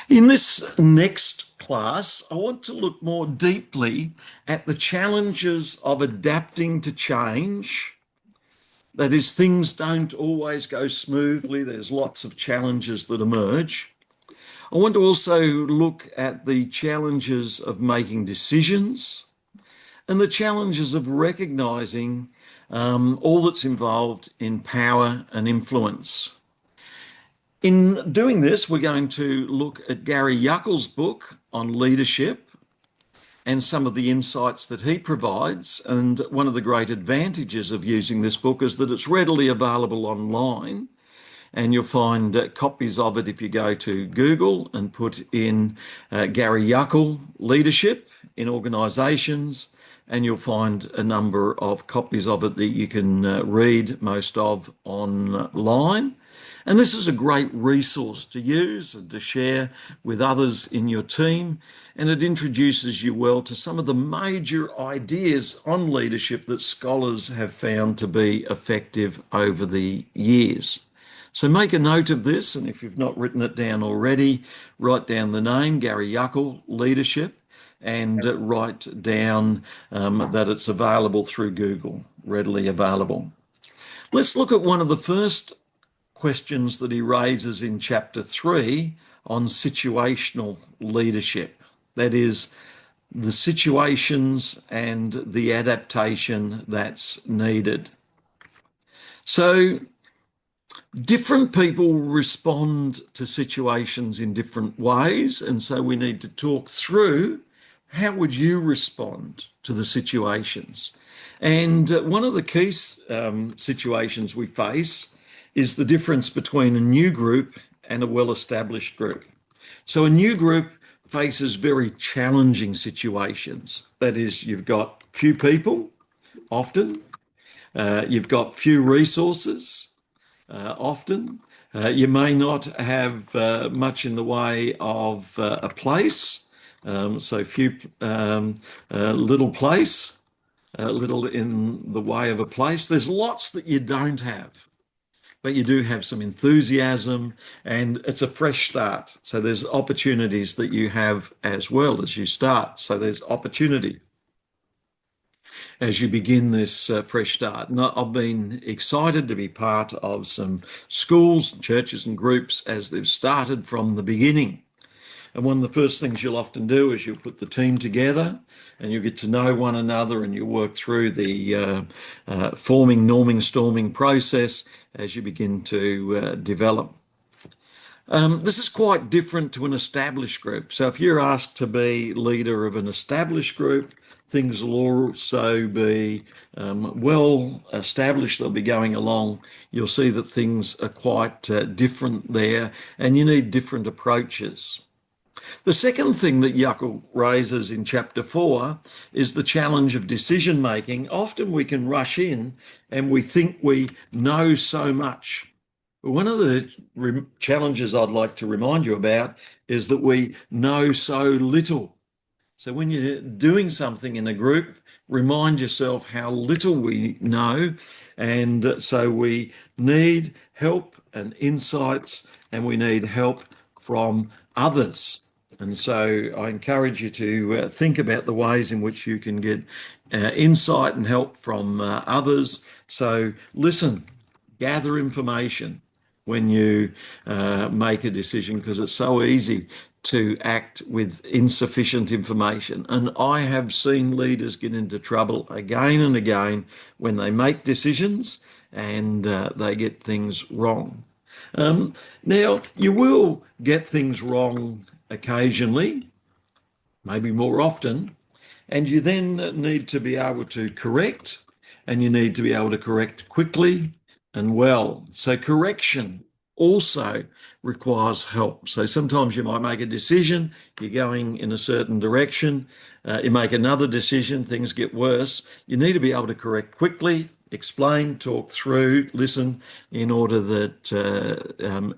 In this next class, I want to look more deeply at the challenges of adapting to change. That is, things don't always go smoothly. There's lots of challenges that emerge. I want to also look at the challenges of making decisions and the challenges of recognizing all that's involved in power and influence. In doing this, we're going to look at Gary Yukl's book on leadership and some of the insights that he provides. And one of the great advantages of using this book is that it's readily available online. And you'll find copies of it if you go to Google and put in Gary Yukl leadership in organisations, and you'll find a number of copies of it that you can read most of online. And this is a great resource to use and to share with others in your team. And it introduces you well to some of the major ideas on leadership that scholars have found to be effective over the years. So make a note of this, and if you've not written it down already, write down the name, Gary Yukl Leadership, and write down that it's available through Google, readily available. Let's look at one of the first questions that he raises in chapter 3 on situational leadership. That is, the situations and the adaptation that's needed. So, different people respond to situations in different ways, and so we need to talk through how would you respond to the situations. And one of the key situations we face is the difference between a new group and a well-established group. So a new group faces very challenging situations. That is, you've got few people, often. You've got few resources, often. You may not have much in the way of a place, so few, little place, little in the way of a place. There's lots that you don't have, but you do have some enthusiasm, and it's a fresh start. So there's opportunities that you have as well as you start. So there's opportunity as you begin this fresh start. And I've been excited to be part of some schools, churches and groups as they've started from the beginning. And one of the first things you'll often do is you'll put the team together and you'll get to know one another, and you'll work through the forming, norming, storming process as you begin to develop. This is quite different to an established group. So if you're asked to be leader of an established group, things will also be well established. They'll be going along. You'll see that things are quite different there, and you need different approaches. The second thing that Yukl raises in chapter 4 is the challenge of decision making. Often we can rush in and we think we know so much. One of the challenges I'd like to remind you about is that we know so little. So when you're doing something in a group, remind yourself how little we know. And so we need help and insights, and we need help from others. And so I encourage you to think about the ways in which you can get insight and help from others. So listen, gather information when you make a decision, because it's so easy to act with insufficient information. And I have seen leaders get into trouble again and again when they make decisions and they get things wrong. Now, you will get things wrong occasionally, maybe more often, and you then need to be able to correct, and you need to be able to correct quickly and well. So correction also requires help. So sometimes you might make a decision, you're going in a certain direction, you make another decision, things get worse. You need to be able to correct quickly, explain, talk through, listen, in order that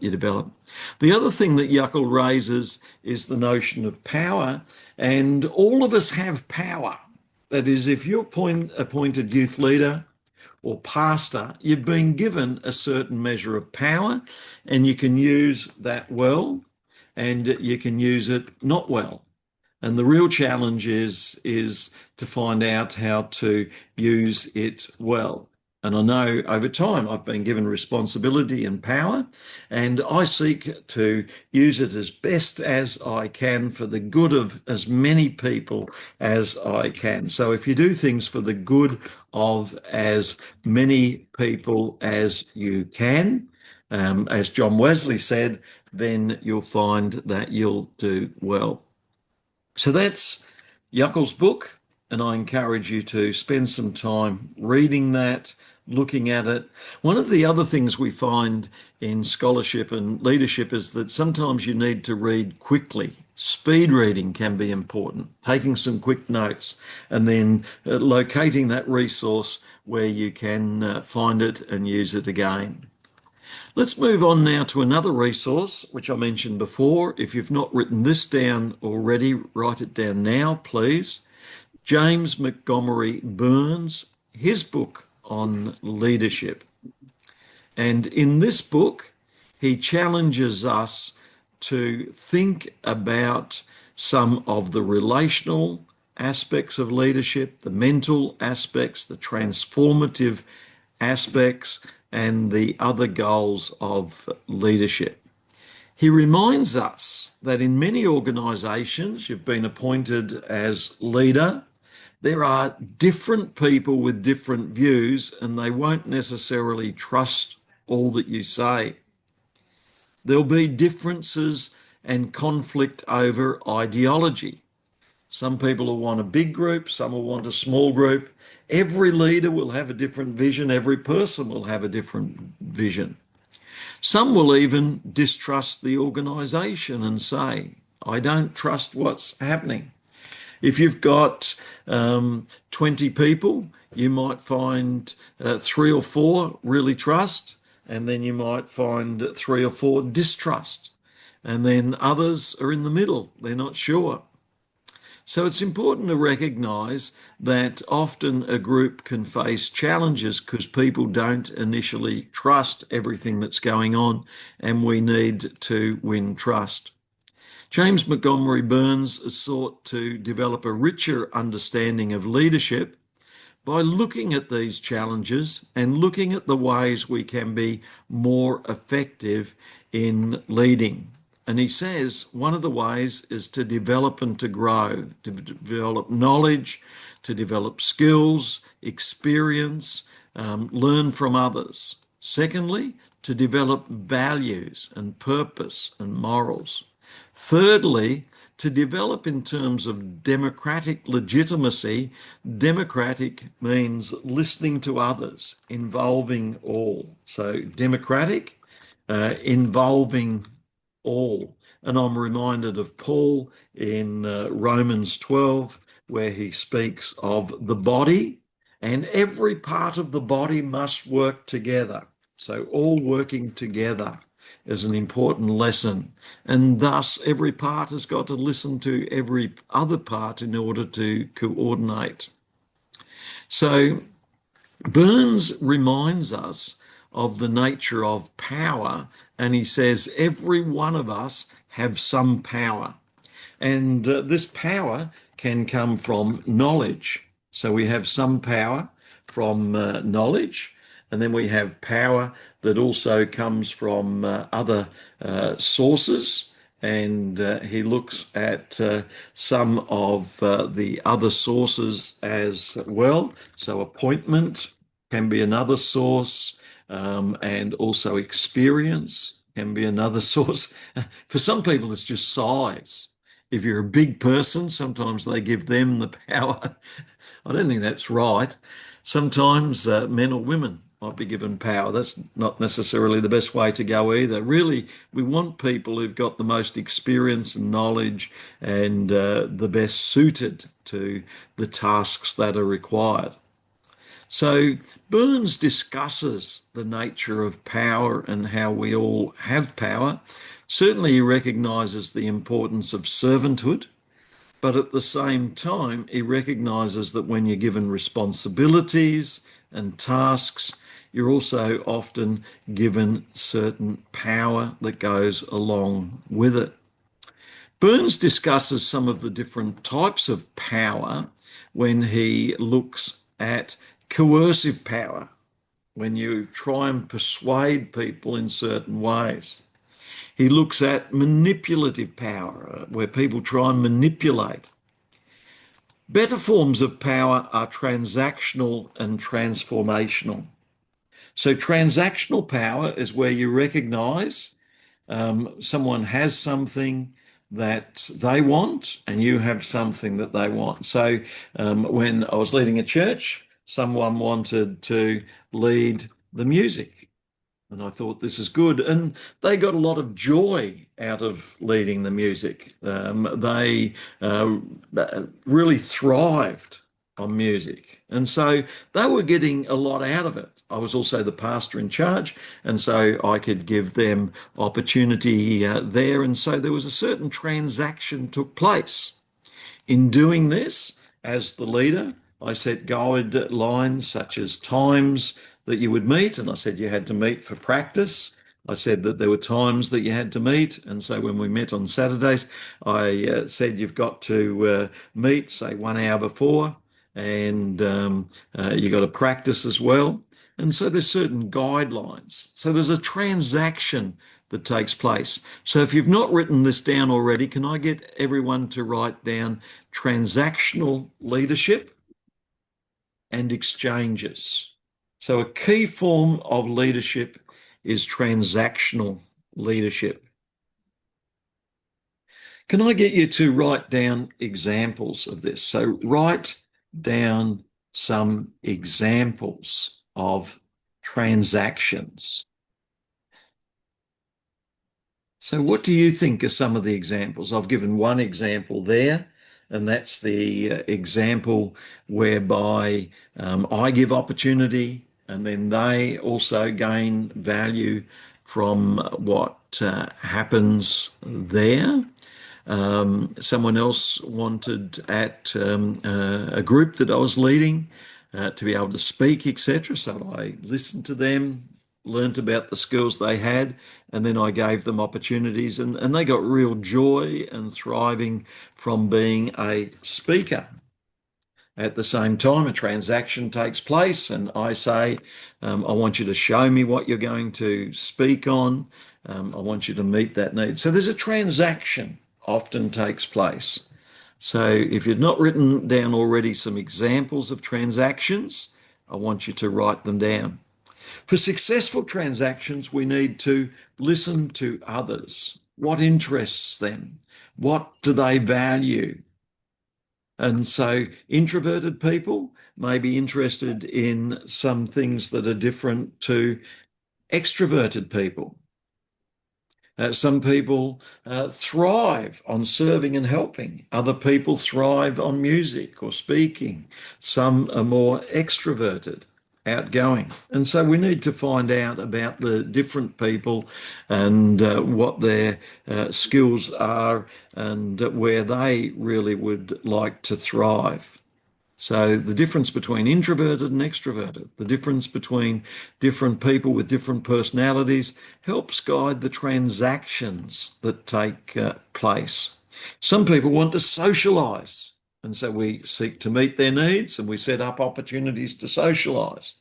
you develop. The other thing that Yukl raises is the notion of power, and all of us have power. That is, if you're appointed youth leader or pastor, you've been given a certain measure of power, and you can use that well. and you can use it not well. And the real challenge is to find out how to use it well. And I know over time I've been given responsibility and power, and I seek to use it as best as I can for the good of as many people as I can. So if you do things for the good of as many people as you can, as John Wesley said, then you'll find that you'll do well. So that's Yukl's book, and I encourage you to spend some time reading that, looking at it. One of the other things we find in scholarship and leadership is that sometimes you need to read quickly. Speed reading can be important, taking some quick notes and then locating that resource where you can find it and use it again. Let's move on now to another resource, which I mentioned before. If you've not written this down already, write it down now, please. James Montgomery Burns, his book on leadership. And in this book, he challenges us to think about some of the relational aspects of leadership, the mental aspects, the transformative aspects, and the other goals of leadership. He reminds us that in many organisations, you've been appointed as leader, there are different people with different views, and they won't necessarily trust all that you say. There'll be differences and conflict over ideology. Some people will want a big group, some will want a small group. Every leader will have a different vision, every person will have a different vision. Some will even distrust the organisation and say, I don't trust what's happening. If you've got 20 people, you might find 3 or 4 really trust, and then you might find 3 or 4 distrust. And then others are in the middle, they're not sure. So it's important to recognise that often a group can face challenges because people don't initially trust everything that's going on, and we need to win trust. James Montgomery Burns has sought to develop a richer understanding of leadership by looking at these challenges and looking at the ways we can be more effective in leading. And he says one of the ways is to develop and to grow, to develop knowledge, to develop skills, experience, learn from others. Secondly, to develop values and purpose and morals. Thirdly, to develop in terms of democratic legitimacy. Democratic means listening to others, involving all. So democratic, involving all. And I'm reminded of Paul in Romans 12, where he speaks of the body, and every part of the body must work together. So all working together is an important lesson. And thus every part has got to listen to every other part in order to coordinate. So Burns reminds us of the nature of power, and he says every one of us have some power. And this power can come from knowledge. So we have some power from knowledge, and then we have power that also comes from other sources. And he looks at some of the other sources as well. So appointment can be another source, and also experience can be another source. For some people, it's just size. If you're a big person, sometimes they give them the power. I don't think that's right. Sometimes men or women might be given power. That's not necessarily the best way to go either. Really, we want people who've got the most experience and knowledge and the best suited to the tasks that are required. So Burns discusses the nature of power and how we all have power. Certainly he recognises the importance of servanthood, but at the same time he recognises that when you're given responsibilities and tasks, you're also often given certain power that goes along with it. Burns discusses some of the different types of power when he looks at coercive power, when you try and persuade people in certain ways. He looks at manipulative power, where people try and manipulate. Better forms of power are transactional and transformational. So, transactional power is where you recognize someone has something that they want and you have something that they want. So, when I was leading a church, someone wanted to lead the music. And I thought, this is good. And they got a lot of joy out of leading the music. They really thrived on music. And so they were getting a lot out of it. I was also the pastor in charge, and so I could give them opportunity there. And so there was a certain transaction took place. In doing this, as the leader, I set guidelines such as times that you would meet, and I said you had to meet for practice. I said that there were times that you had to meet, and so when we met on Saturdays, I said you've got to meet, say, 1 hour before, and you got to practice as well. And so there's certain guidelines. So there's a transaction that takes place. So if you've not written this down already, can I get everyone to write down transactional leadership and exchanges? So a key form of leadership is transactional leadership. Can I get you to write down examples of this? So write down some examples of transactions. So what do you think are some of the examples? I've given one example there, and that's the example whereby I give opportunity and then they also gain value from what happens there. Someone else wanted at a group that I was leading to be able to speak, etc. So I listened to them, learnt about the skills they had, and then I gave them opportunities, and they got real joy and thriving from being a speaker. At the same time, a transaction takes place, and I say, I want you to show me what you're going to speak on. I want you to meet that need. So there's a transaction often takes place. So if you've not written down already some examples of transactions, I want you to write them down. For successful transactions, we need to listen to others. What interests them? What do they value? And so introverted people may be interested in some things that are different to extroverted people. Some people thrive on serving and helping. Other people thrive on music or speaking. Some are more extroverted, outgoing. And so we need to find out about the different people and what their skills are and where they really would like to thrive. So the difference between introverted and extroverted, the difference between different people with different personalities helps guide the transactions that take place. Some people want to socialise, and so we seek to meet their needs and we set up opportunities to socialise.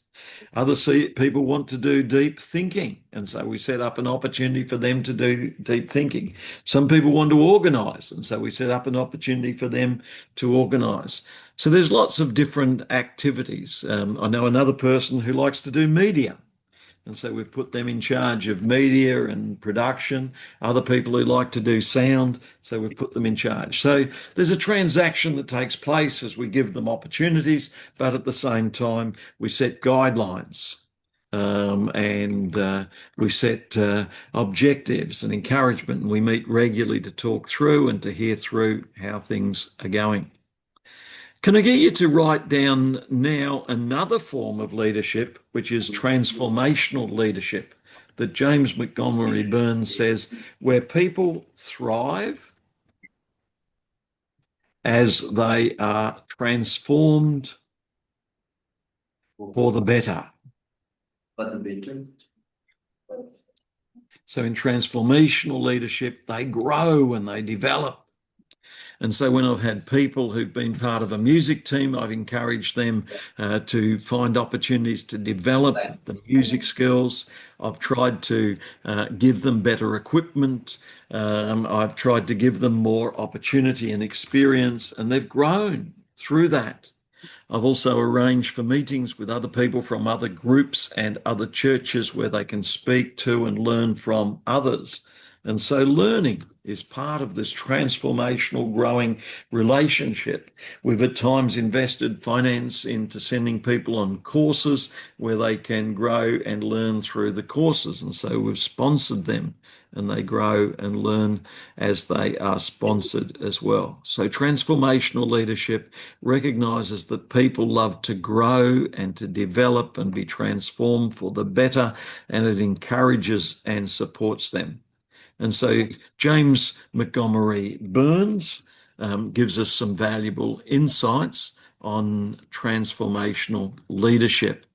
Other people want to do deep thinking, and so we set up an opportunity for them to do deep thinking. Some people want to organise, and so we set up an opportunity for them to organise. So there's lots of different activities. I know another person who likes to do media. And so we've put them in charge of media and production. Other people who like to do sound, so we've put them in charge. So there's a transaction that takes place as we give them opportunities, but at the same time, we set guidelines. And we set objectives and encouragement, and we meet regularly to talk through and to hear through how things are going. Can I get you to write down now another form of leadership, which is transformational leadership, that James MacGregor Burns says, where people thrive as they are transformed for the better. So in transformational leadership, they grow and they develop And so when I've had people who've been part of a music team, I've encouraged them to find opportunities to develop the music skills. I've tried to give them better equipment. I've tried to give them more opportunity and experience, and they've grown through that. I've also arranged for meetings with other people from other groups and other churches where they can speak to and learn from others. And so learning is part of this transformational growing relationship. We've at times invested finance into sending people on courses where they can grow and learn through the courses. And so we've sponsored them and they grow and learn as they are sponsored as well. So transformational leadership recognizes that people love to grow and to develop and be transformed for the better, and it encourages and supports them. And so James Montgomery Burns gives us some valuable insights on transformational leadership.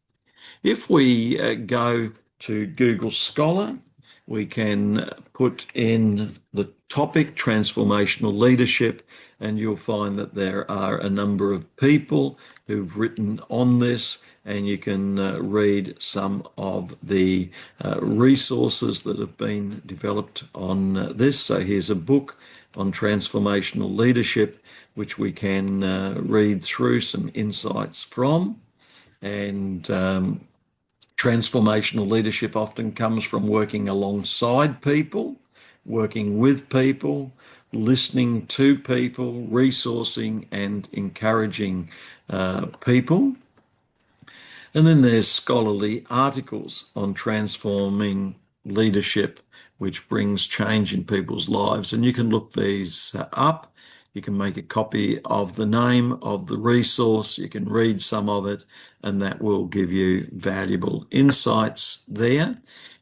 If we go to Google Scholar, we can put in the topic transformational leadership, and you'll find that there are a number of people who've written on this, and you can read some of the resources that have been developed on this. So here's a book on transformational leadership, which we can read through some insights from. And transformational leadership often comes from working alongside people, working with people, listening to people, resourcing and encouraging people. And then there's scholarly articles on transforming leadership, which brings change in people's lives. And you can look these up. You can make a copy of the name of the resource. You can read some of it, and that will give you valuable insights there.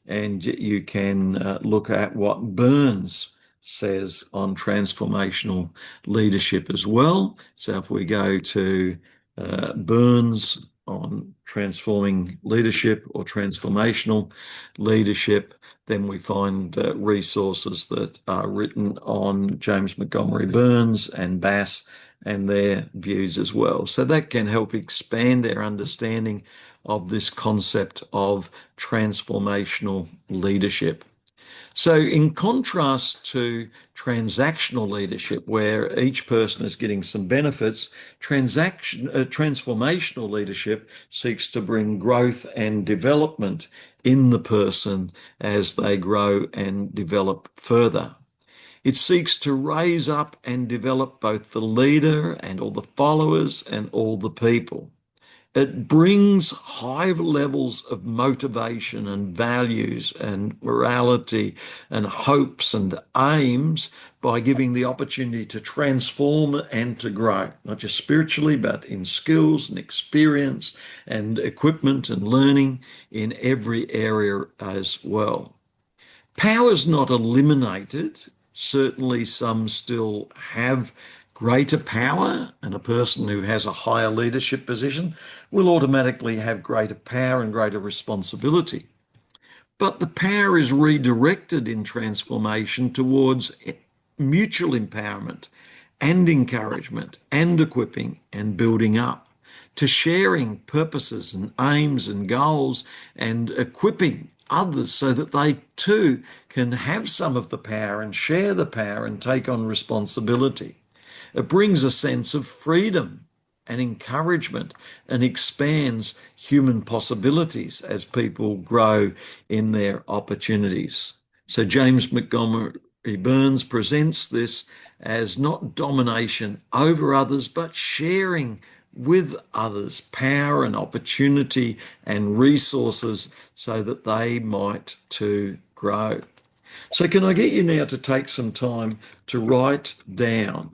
And you can look at what Burns says on transformational leadership as well. So if we go to Burns on transforming leadership or transformational leadership, then we find resources that are written on James Montgomery Burns and Bass and their views as well. So that can help expand our understanding of this concept of transformational leadership. So in contrast to transactional leadership, where each person is getting some benefits, transformational leadership seeks to bring growth and development in the person as they grow and develop further. It seeks to raise up and develop both the leader and all the followers and all the people. It brings high levels of motivation and values and morality and hopes and aims by giving the opportunity to transform and to grow, not just spiritually, but in skills and experience and equipment and learning in every area as well. Power is not eliminated. Certainly, some still have greater power, and a person who has a higher leadership position will automatically have greater power and greater responsibility. But the power is redirected in transformation towards mutual empowerment and encouragement and equipping and building up, to sharing purposes and aims and goals and equipping others so that they too can have some of the power and share the power and take on responsibility. It brings a sense of freedom and encouragement and expands human possibilities as people grow in their opportunities. So James Montgomery Burns presents this as not domination over others, but sharing with others power and opportunity and resources so that they might too grow. So can I get you now to take some time to write down,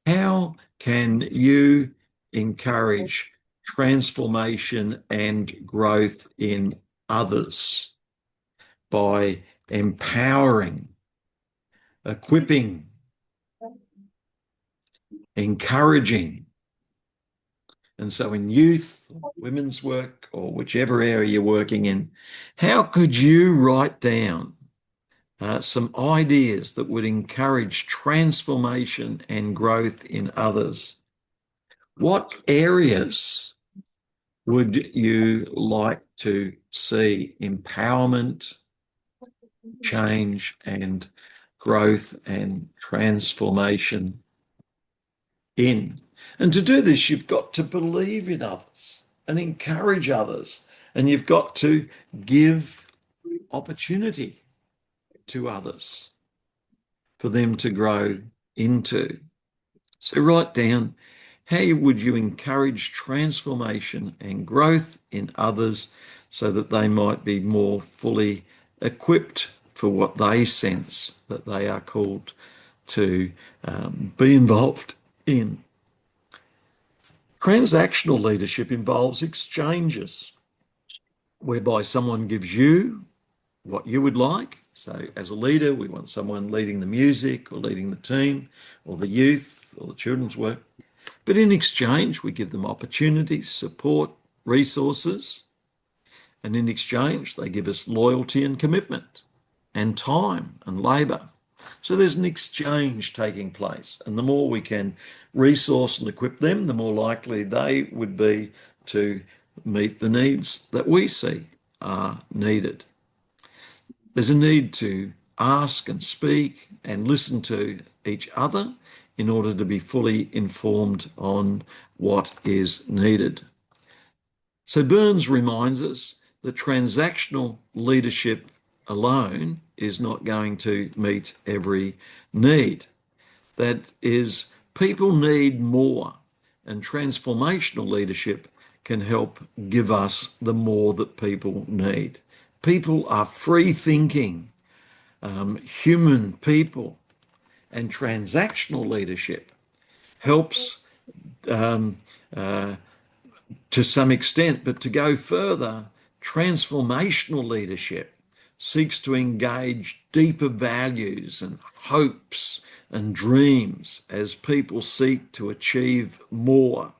how can you encourage transformation and growth in others? By empowering, equipping, encouraging. And so in youth, women's work, or whichever area you're working in, how could you write down some ideas that would encourage transformation and growth in others. What areas would you like to see empowerment, change, and growth and transformation in? And to do this, you've got to believe in others and encourage others, and you've got to give opportunity to others for them to grow into. So write down, how would you encourage transformation and growth in others so that they might be more fully equipped for what they sense that they are called to be involved in? Transactional leadership involves exchanges whereby someone gives you what you would like. So as a leader, we want someone leading the music or leading the team or the youth or the children's work. But in exchange, we give them opportunities, support, resources. And in exchange, they give us loyalty and commitment and time and labour. So there's an exchange taking place. And the more we can resource and equip them, the more likely they would be to meet the needs that we see are needed. There's a need to ask and speak and listen to each other in order to be fully informed on what is needed. So Burns reminds us that transactional leadership alone is not going to meet every need. That is, people need more, and transformational leadership can help give us the more that people need. People are free thinking, human people, and transactional leadership helps to some extent, but to go further, transformational leadership seeks to engage deeper values and hopes and dreams as people seek to achieve more,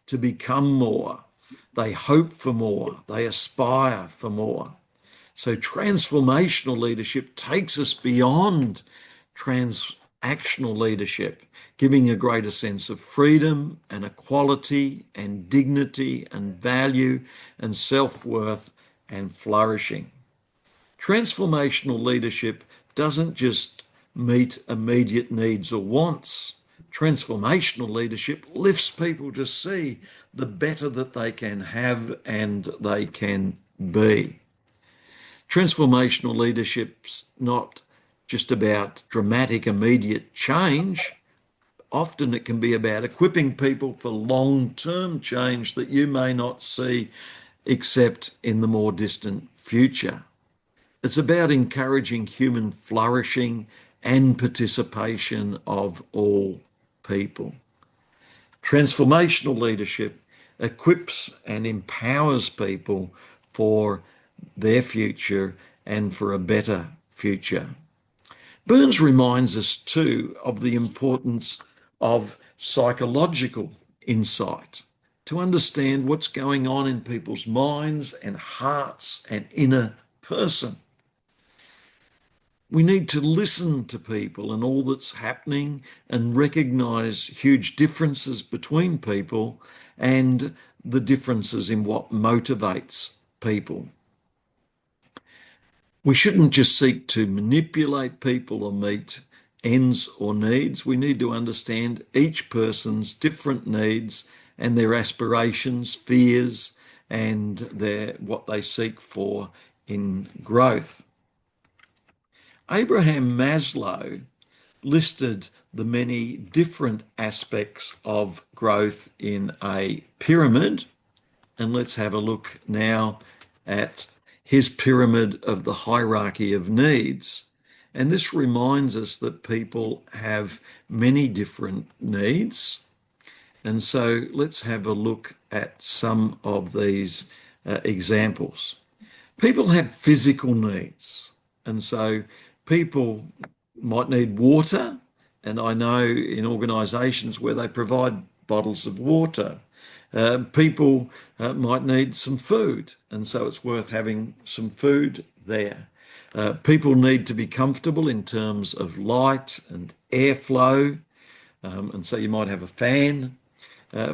to become more. They hope for more, they aspire for more. So transformational leadership takes us beyond transactional leadership, giving a greater sense of freedom and equality and dignity and value and self-worth and flourishing. Transformational leadership doesn't just meet immediate needs or wants. Transformational leadership lifts people to see the better that they can have and they can be. Transformational leadership's not just about dramatic, immediate change. Often it can be about equipping people for long-term change that you may not see except in the more distant future. It's about encouraging human flourishing and participation of all people. Transformational leadership equips and empowers people for their future and for a better future. Burns reminds us too of the importance of psychological insight to understand what's going on in people's minds and hearts and inner person. We need to listen to people and all that's happening and recognize huge differences between people and the differences in what motivates people. We shouldn't just seek to manipulate people or meet ends or needs. We need to understand each person's different needs and their aspirations, fears, and what they seek for in growth. Abraham Maslow listed the many different aspects of growth in a pyramid. And let's have a look now at his pyramid of the hierarchy of needs. And this reminds us that people have many different needs. And so let's have a look at some of these examples. People have physical needs. And so people might need water. And I know in organisations where they provide bottles of water, people might need some food. And so it's worth having some food there. People need to be comfortable in terms of light and airflow, and so you might have a fan.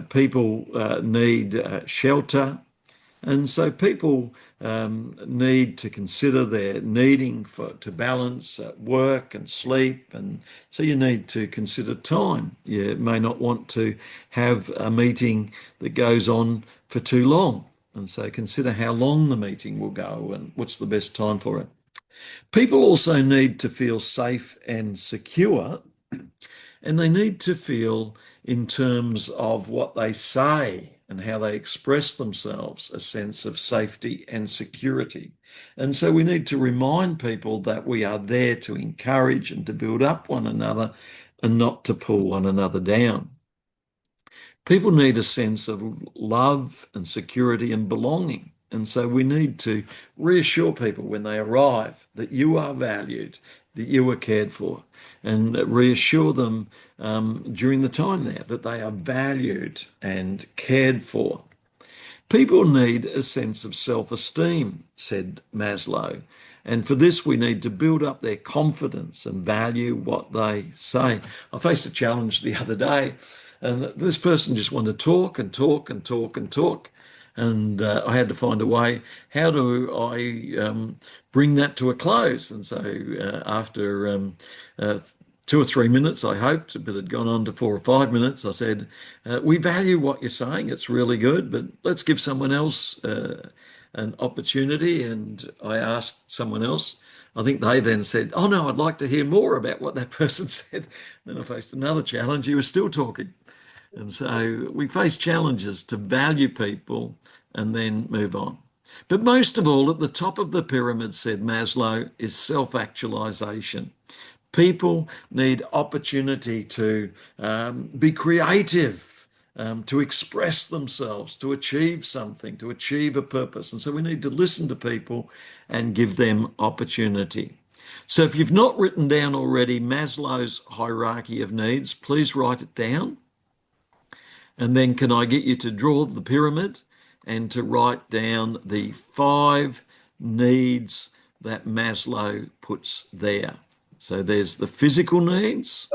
People need shelter. And so people need to consider their needing to balance work and sleep. And so you need to consider time. You may not want to have a meeting that goes on for too long. And so consider how long the meeting will go and what's the best time for it. People also need to feel safe and secure, and they need to feel, in terms of what they say and how they express themselves, a sense of safety and security. And so we need to remind people that we are there to encourage and to build up one another and not to pull one another down. People need a sense of love and security and belonging. And so we need to reassure people when they arrive that you are valued, that you are cared for, and reassure them during the time there that they are valued and cared for. People need a sense of self-esteem, said Maslow. And for this, we need to build up their confidence and value what they say. I faced a challenge the other day, and this person just wanted to talk and talk and talk and talk. And I had to find a way, how do I bring that to a close? And so after 2 or 3 minutes, I hoped, but it had gone on to 4 or 5 minutes. I said, we value what you're saying. It's really good, but let's give someone else an opportunity. And I asked someone else. I think they then said, oh, no, I'd like to hear more about what that person said. Then I faced another challenge. He was still talking. And so we face challenges to value people and then move on. But most of all, at the top of the pyramid, said Maslow, is self-actualization. People need opportunity to be creative, to express themselves, to achieve something, to achieve a purpose. And so we need to listen to people and give them opportunity. So if you've not written down already Maslow's hierarchy of needs, please write it down. And then can I get you to draw the pyramid and to write down the 5 needs that Maslow puts there. So there's the physical needs,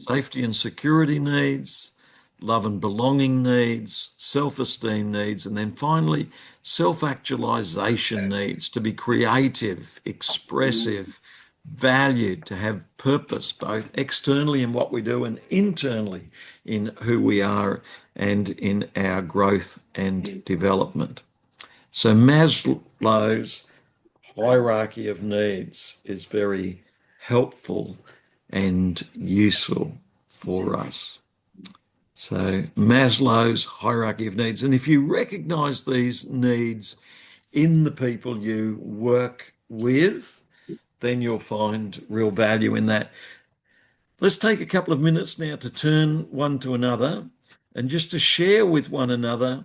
safety and security needs, love and belonging needs, self-esteem needs, and then finally self-actualization needs, to be creative, expressive, valued, to have purpose, both externally in what we do and internally in who we are and in our growth and development. So Maslow's hierarchy of needs is very helpful and useful for us. So Maslow's hierarchy of needs. And if you recognize these needs in the people you work with, then you'll find real value in that. Let's take a couple of minutes now to turn one to another and just to share with one another,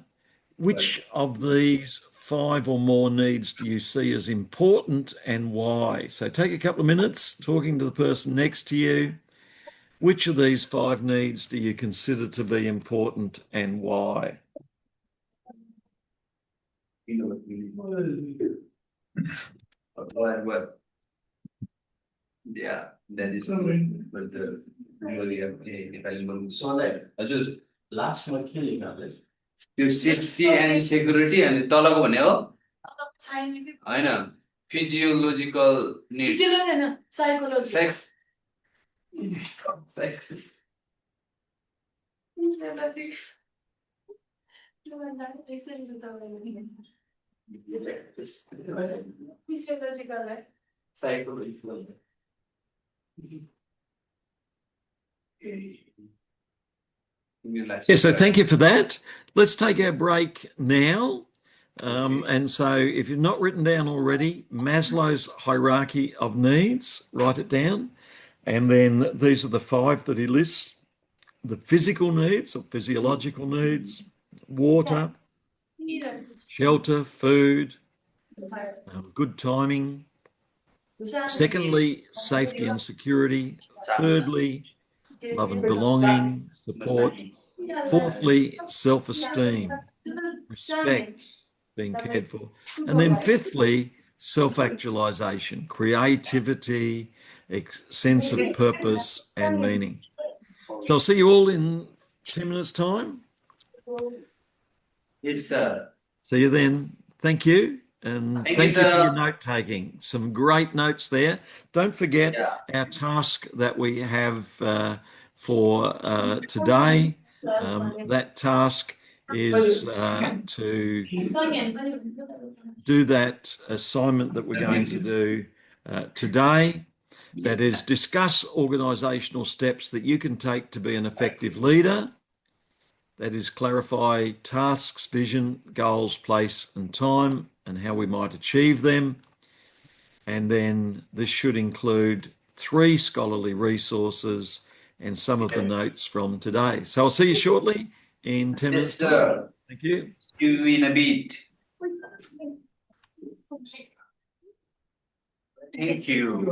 which of these 5 or more needs do you see as important and why? So take a couple of minutes talking to the person next to you. Which of these 5 needs do you consider to be important and why? Yeah, that is good. But really, नेपालीमा सधैँ हजुर लास्टमा के लेख्नु त्यो safety end security अनि तलको भन्ने हो होइन physiological needs psychology psychological. Yeah, so thank you for that. Let's take our break now. And so if you've not written down already, Maslow's hierarchy of needs, write it down. And then these are the 5 that he lists: the physical needs or physiological needs, water, shelter, food, good timing. Secondly, safety and security. Thirdly, love and belonging, support. Fourthly, self-esteem, respect, being cared for. And then fifthly, self-actualization, creativity, sense of purpose and meaning. So I'll see you all in 10 minutes' time. Yes, sir. See you then. Thank you. And Thank you, thank you for your sir. note taking. Some great notes there. Don't forget Yeah. our task that we have for today. That task is to do that assignment that we're going to do today. That is, discuss organisational steps that you can take to be an effective leader. That is, clarify tasks, vision, goals, place, and time, and how we might achieve them. And then this should include 3 scholarly resources and some of the notes from today. So I'll see you shortly in 10 Yes, minutes' time. sir. Thank you. See you in a bit. Thank you.